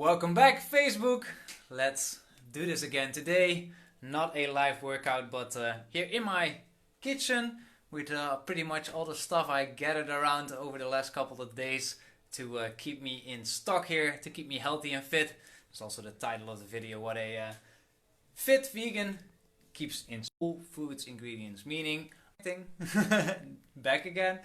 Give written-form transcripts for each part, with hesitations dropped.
Welcome back, Facebook. Let's do this again today. Not a live workout, but here in my kitchen with pretty much all the stuff I gathered around over the last couple of days to keep me in stock here, to keep me healthy and fit. That's also the title of the video, what a fit vegan keeps in whole foods ingredients, meaning back again,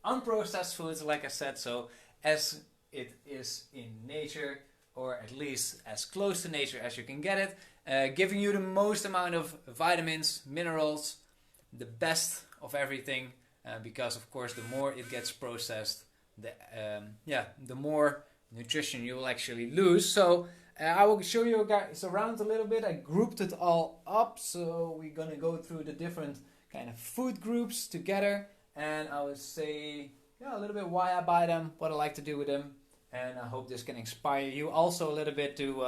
unprocessed foods, like I said, so as it is in nature, or at least as close to nature as you can get it, giving you the most amount of vitamins, minerals, the best of everything, because of course the more it gets processed, the more nutrition you will actually lose. So I will show you guys around a little bit. I grouped it all up, so we're gonna go through the different kind of food groups together, and I will say a little bit why I buy them, what I like to do with them, and I hope this can inspire you also a little bit to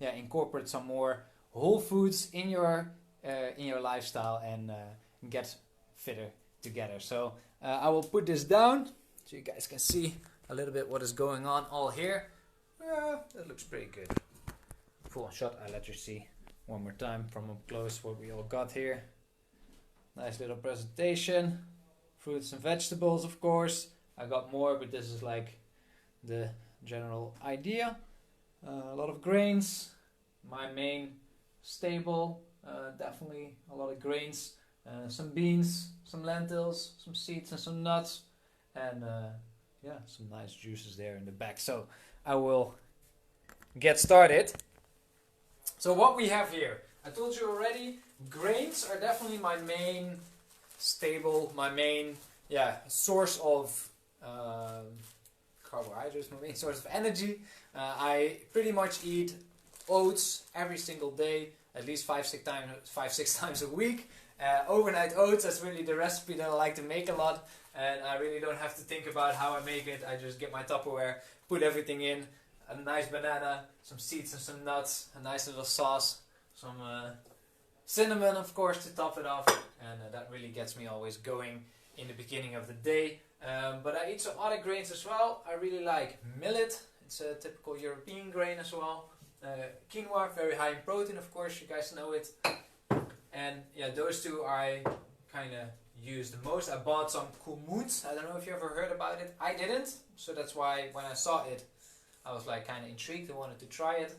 incorporate some more whole foods in your lifestyle and get fitter together. So I will put this down so you guys can see a little bit what is going on all here. That looks pretty good. Full shot, I let you see one more time from up close what we all got here. Nice little presentation. Fruits and vegetables, of course. I got more, but this is like the general idea. A lot of grains, my main staple, definitely a lot of grains, some beans, some lentils, some seeds and some nuts, and some nice juices there in the back. So I will get started. So what we have here, I told you already, grains are definitely my main stable, my main source of carbohydrates, my main source of energy. I pretty much eat oats every single day, at least five, six times a week. Overnight oats, that's really the recipe that I like to make a lot, and I really don't have to think about how I make it. I just get my Tupperware, put everything in, a nice banana, some seeds and some nuts, a nice little sauce, some cinnamon of course to top it off, and that really gets me always going in the beginning of the day. But I eat some other grains as well. I really like millet. It's a typical European grain as well. Quinoa, very high in protein, of course, you guys know it. And those two I kind of use the most. I bought some kumut. I don't know if you ever heard about it. I didn't, so that's why when I saw it I was like kind of intrigued. I wanted to try it.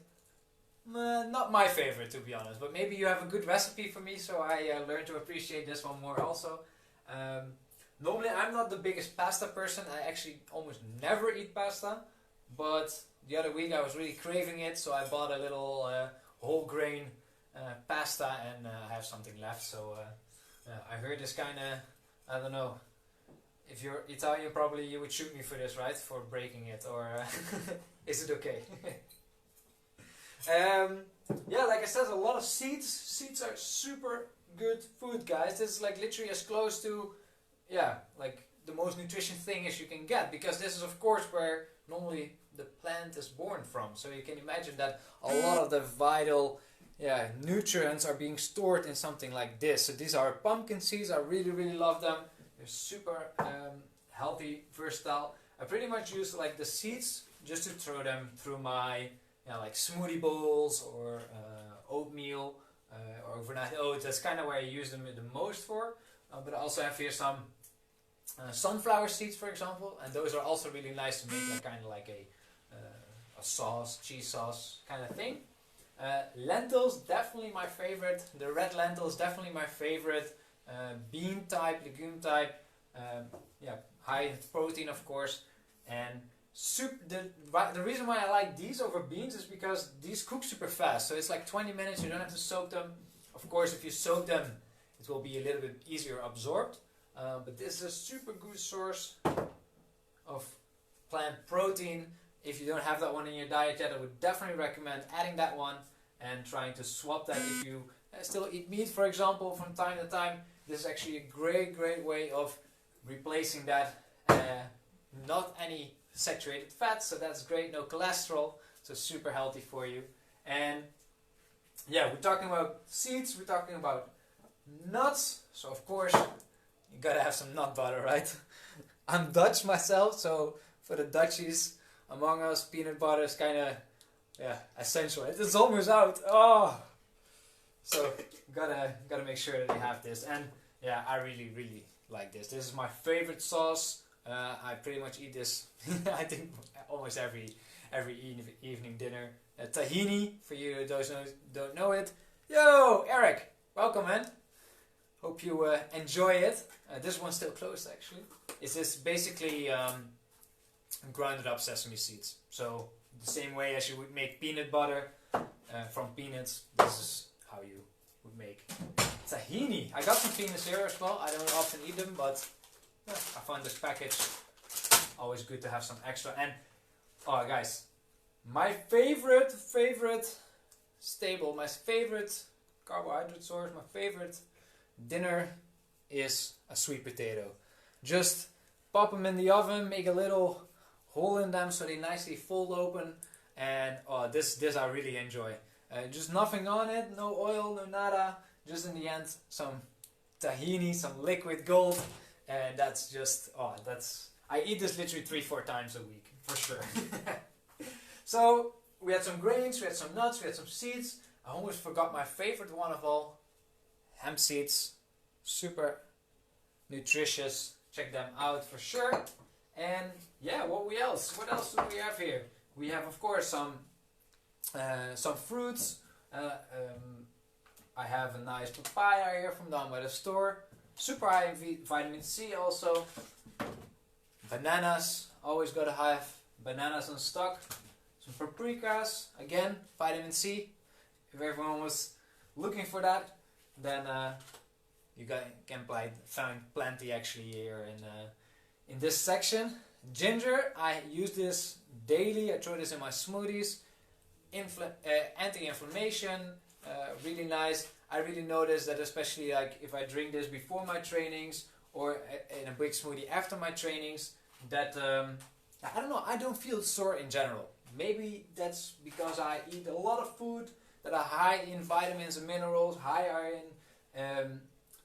Not my favorite, to be honest, but maybe you have a good recipe for me, so I learned to appreciate this one more also. Normally I'm not the biggest pasta person. I actually almost never eat pasta, but the other week I was really craving it, so I bought a little whole grain pasta, and I have something left. So I heard this kind of, I don't know, if you're Italian probably you would shoot me for this, right? For breaking it, or is it okay? Like I said, a lot of seeds. Seeds are super good food, guys. This is like literally as close to, like the most nutrition thing as you can get, because this is of course where normally the plant is born from. So you can imagine that a lot of the vital nutrients are being stored in something like this. So these are pumpkin seeds. I really love them. They're super healthy, versatile. I pretty much use like the seeds just to throw them through my like smoothie bowls or oatmeal or overnight oats. That's kind of where I use them the most for. But I also have here some sunflower seeds, for example, and those are also really nice to make like kind of like a sauce, cheese sauce kind of thing. Lentils, definitely my favorite. The red lentils, definitely my favorite. Bean type, legume type, high in protein of course, and the reason why I like these over beans is because these cook super fast. So it's like 20 minutes, you don't have to soak them. Of course, if you soak them, it will be a little bit easier absorbed. But this is a super good source of plant protein. If you don't have that one in your diet yet, I would definitely recommend adding that one and trying to swap that if you still eat meat, for example, from time to time. This is actually a great way of replacing that. Not any saturated fats, so that's great. No cholesterol, so super healthy for you. And we're talking about seeds, we're talking about nuts, so of course you gotta have some nut butter, right? I'm Dutch myself, so for the Dutchies, Among Us peanut butter is kind of essential. It's almost out. Oh, so gotta make sure that they have this. And yeah, I really like this. This is my favorite sauce. I pretty much eat this. I think almost every evening dinner. Tahini, for you who don't know it. Yo, Eric, welcome, man. Hope you enjoy it. This one's still closed, actually. It's just basically grounded up sesame seeds. So the same way as you would make peanut butter from peanuts, this is how you would make tahini. I got some peanuts here as well. I don't often eat them, but yeah, I found this package. Always good to have some extra. And oh, guys, my favorite staple, my favorite carbohydrate source, my favorite dinner is a sweet potato. Just pop them in the oven, make a little hole in them so they nicely fold open, and oh, this I really enjoy. Just nothing on it, no oil, no nada. Just in the end, some tahini, some liquid gold, and that's just I eat this literally 3-4 times a week for sure. So we had some grains, we had some nuts, we had some seeds. I almost forgot my favorite one of all, hemp seeds. Super nutritious. Check them out for sure. And yeah, what else do we have here? We have, of course, some fruits. I have a nice papaya here from down by the store. Super high in vitamin C also. Bananas, always gotta have bananas in stock. Some paprikas, again, vitamin C. If everyone was looking for that, then you can find plenty actually here in this section. Ginger, I use this daily. I throw this in my smoothies. Anti-inflammation, really nice. I really notice that, especially like if I drink this before my trainings or in a big smoothie after my trainings, that I don't know, I don't feel sore in general. Maybe that's because I eat a lot of food that are high in vitamins and minerals, high in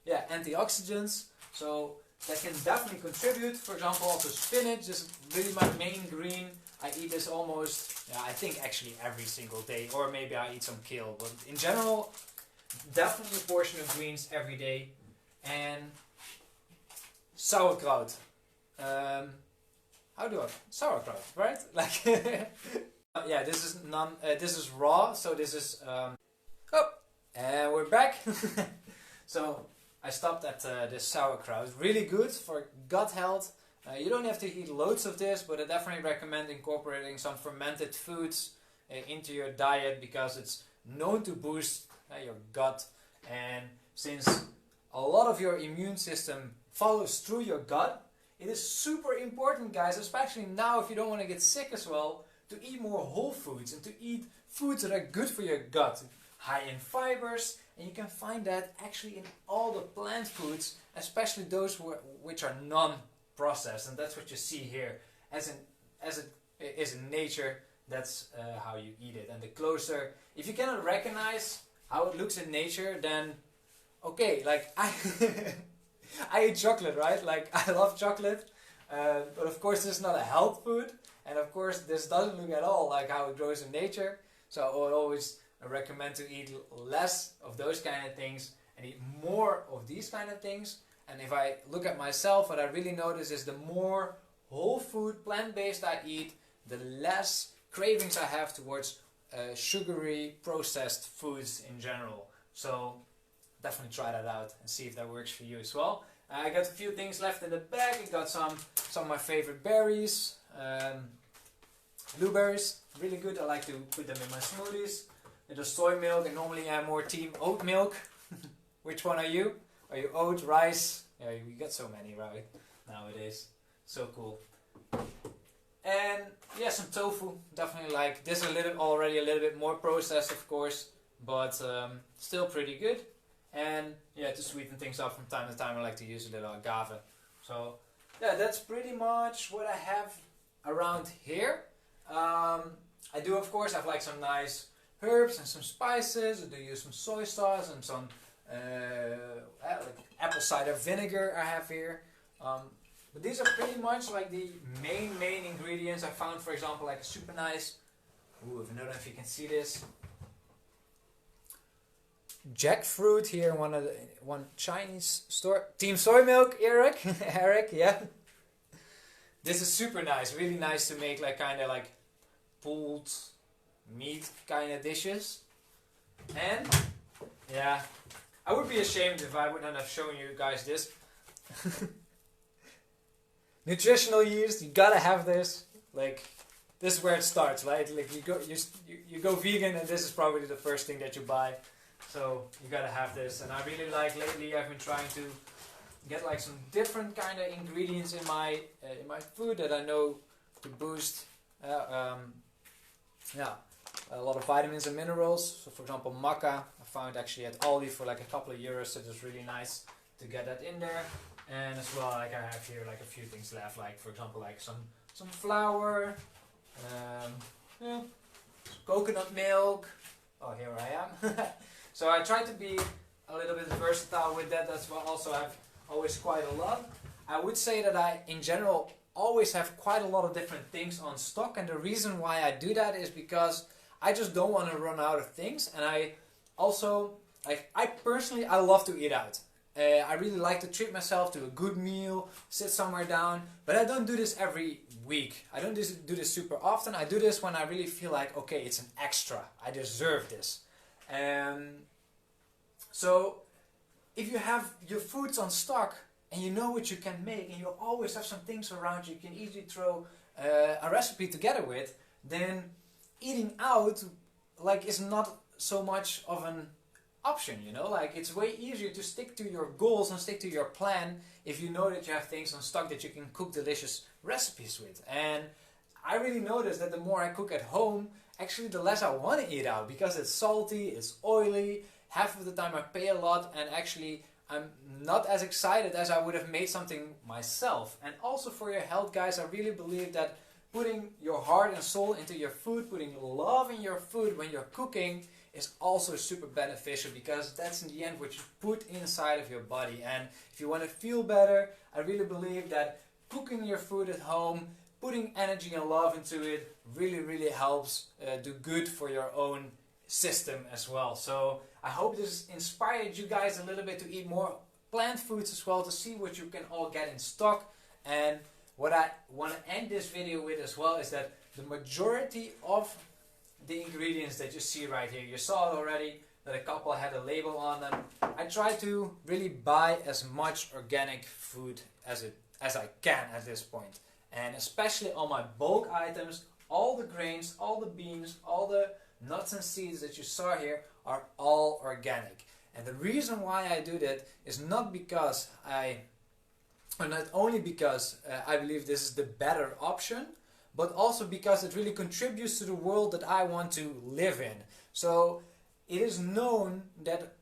antioxidants. So that can definitely contribute. For example, also spinach is really my main green. I eat this almost, I think actually every single day, or maybe I eat some kale. But in general, definitely a portion of greens every day. And sauerkraut. Sauerkraut, right? Like, yeah, this is this is raw, so this is, and we're back. So I stopped at this sauerkraut. Really good for gut health. You don't have to eat loads of this, but I definitely recommend incorporating some fermented foods into your diet, because it's known to boost your gut. And since a lot of your immune system follows through your gut, it is super important, guys, especially now if you don't want to get sick as well, to eat more whole foods and to eat foods that are good for your gut. High in fibers, and you can find that actually in all the plant foods, especially those which are non-processed, and that's what you see here. As it is in nature, that's how you eat it. And the closer, if you cannot recognize how it looks in nature, then okay, like I eat chocolate, right? Like, I love chocolate, but of course this is not a health food, and of course this doesn't look at all like how it grows in nature. So I would always recommend to eat less of those kind of things and eat more of these kind of things. And if I look at myself, what I really notice is the more whole food, plant-based I eat, the less cravings I have towards sugary, processed foods in general. So definitely try that out and see if that works for you as well. I got a few things left in the bag. I got some of my favorite berries, blueberries, really good. I like to put them in my smoothies. The soy milk, and normally I'm more team oat milk. Which one are you? Are you oat, rice? Yeah, we got so many right nowadays. So cool. And yeah, some tofu. Definitely like this. Already a little bit more processed, of course, but still pretty good. And yeah, to sweeten things up from time to time, I like to use a little agave. So yeah, that's pretty much what I have around here. I do, of course, have like some nice herbs and some spices. I do use some soy sauce and some like apple cider vinegar I have here. But these are pretty much like the main ingredients. I found, for example, like a super nice, ooh, I don't know if you can see this, jackfruit here in one Chinese store. Team Soy Milk, Eric. Eric, yeah. This is super nice, really nice to make like kind of like pulled meat kind of dishes. And yeah, I would be ashamed if I would not have shown you guys this. Nutritional yeast, you gotta have this. Like, this is where it starts, right? Like you go vegan, and this is probably the first thing that you buy. So you gotta have this. And I really like, lately I've been trying to get like some different kind of ingredients in my food that I know to boost a lot of vitamins and minerals. So for example, maca I found actually at Aldi for like a couple of euros, so it's really nice to get that in there. And as well, like I have here like a few things left, like for example like some flour, yeah, coconut milk. Oh, here I am. So I try to be a little bit versatile with that. That's why also I have always quite a lot. I would say that I in general always have quite a lot of different things on stock, and the reason why I do that is because I just don't want to run out of things. And I also, like, I personally, I love to eat out. I really like to treat myself to a good meal, sit somewhere down, but I don't do this every week. I don't do this super often. I do this when I really feel like, okay, it's an extra. I deserve this. So if you have your foods on stock and you know what you can make, and you always have some things around you can easily throw a recipe together with, then eating out like is not so much of an option, you know. Like, it's way easier to stick to your goals and stick to your plan if you know that you have things on stock that you can cook delicious recipes with. And I really noticed that the more I cook at home, actually the less I want to eat out, because it's salty, it's oily, half of the time I pay a lot, and actually I'm not as excited as I would have made something myself. And also for your health, guys, I really believe that putting your heart and soul into your food, putting love in your food when you're cooking, is also super beneficial, because that's in the end what you put inside of your body. And if you want to feel better, I really believe that cooking your food at home, putting energy and love into it, really helps do good for your own system as well. So I hope this inspired you guys a little bit to eat more plant foods as well, to see what you can all get in stock. And what I want to end this video with as well is that the majority of the ingredients that you see right here, you saw it already, that a couple had a label on them. I try to really buy as much organic food as I can at this point. And especially on my bulk items, all the grains, all the beans, all the nuts and seeds that you saw here are all organic. And the reason why I do that is not because not only because I believe this is the better option, but also because it really contributes to the world that I want to live in. So it is known that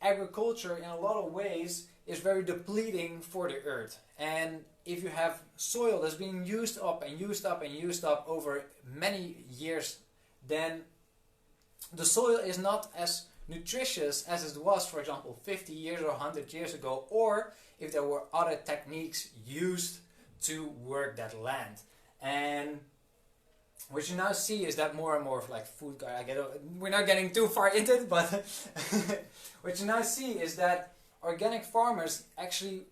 agriculture in a lot of ways is very depleting for the earth. And if you have soil that's being used up and used up and used up over many years, then the soil is not as nutritious as it was, for example, 50 years or 100 years ago, or if there were other techniques used to work that land. And what you now see is that more and more of like food, we're not getting too far into it, but what you now see is that organic farmers actually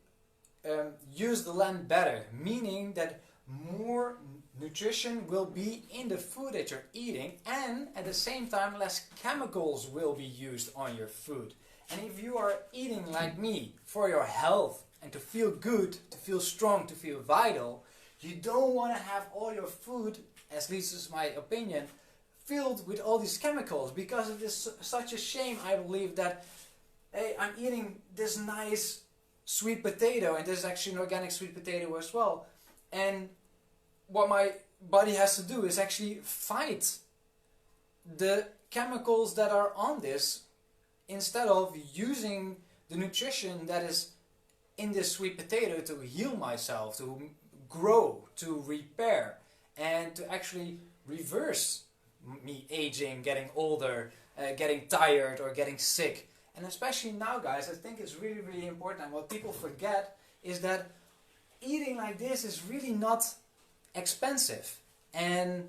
use the land better, meaning that more nutrition will be in the food that you're eating, and at the same time less chemicals will be used on your food. And if you are eating like me for your health and to feel good, to feel strong, to feel vital, you don't want to have all your food, at least is my opinion, filled with all these chemicals, because it is such a shame, I believe, that hey, I'm eating this nice sweet potato, and this is actually an organic sweet potato as well, and what my body has to do is actually fight the chemicals that are on this, instead of using the nutrition that is in this sweet potato to heal myself, to grow, to repair, and to actually reverse me aging, getting older, getting tired or getting sick. And especially now, guys, I think it's really important, and what people forget is that eating like this is really not expensive. And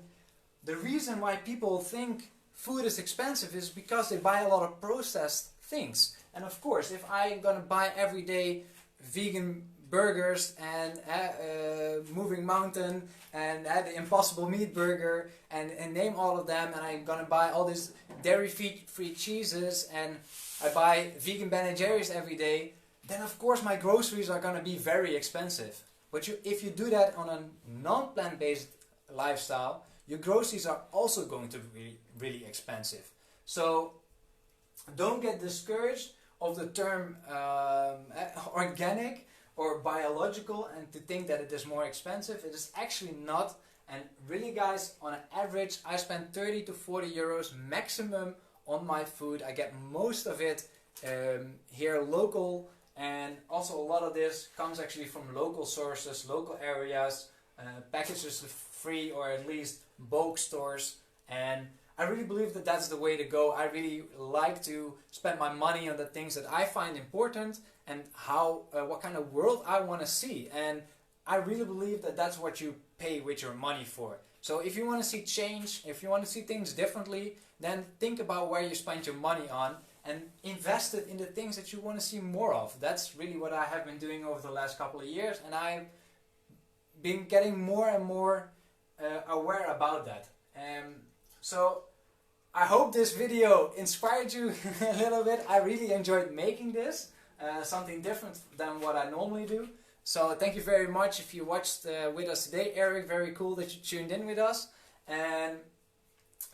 the reason why people think food is expensive is because they buy a lot of processed things. And of course, if I'm gonna buy every day vegan burgers and Moving Mountain and the Impossible Meat Burger and name all of them, and I'm gonna buy all these dairy-free cheeses and I buy vegan Ben & Jerry's every day, then of course my groceries are gonna be very expensive. But if you do that on a non-plant-based lifestyle, your groceries are also going to be really expensive. So don't get discouraged of the term organic or biological and to think that it is more expensive. It is actually not. And really guys, on an average I spend 30 to 40 euros maximum on my food. I get most of it here local, and also a lot of this comes actually from local sources, local areas, packages free or at least bulk stores. And I really believe that that's the way to go. I really like to spend my money on the things that I find important and how what kind of world I want to see. And I really believe that that's what you pay with your money for. So if you want to see change, if you want to see things differently, then think about where you spend your money on and invest it in the things that you want to see more of. That's really what I have been doing over the last couple of years, and I've been getting more and more aware about that. So I hope this video inspired you a little bit. I really enjoyed making this, something different than what I normally do. So thank you very much if you watched with us today, Eric. Very cool that you tuned in with us. And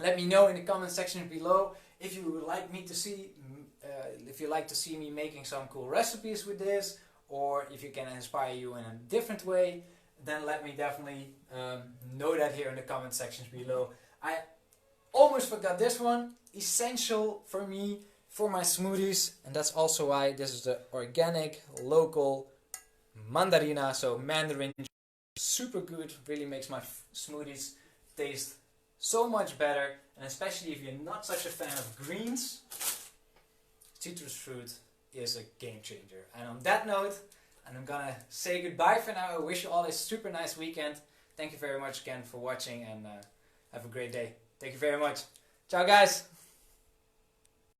let me know in the comment section below if you would like me to see, if you like to see me making some cool recipes with this, or if you can inspire you in a different way. Then let me definitely know that here in the comment sections below. I almost forgot this one, essential for me for my smoothies, and that's also why this is the organic, local mandarina, so mandarin. Super good, really makes my smoothies taste so much better, and especially if you're not such a fan of greens, citrus fruit is a game changer. And on that note, and I'm gonna say goodbye for now. I wish you all a super nice weekend. Thank you very much again for watching, and have a great day. Thank you very much. Ciao guys!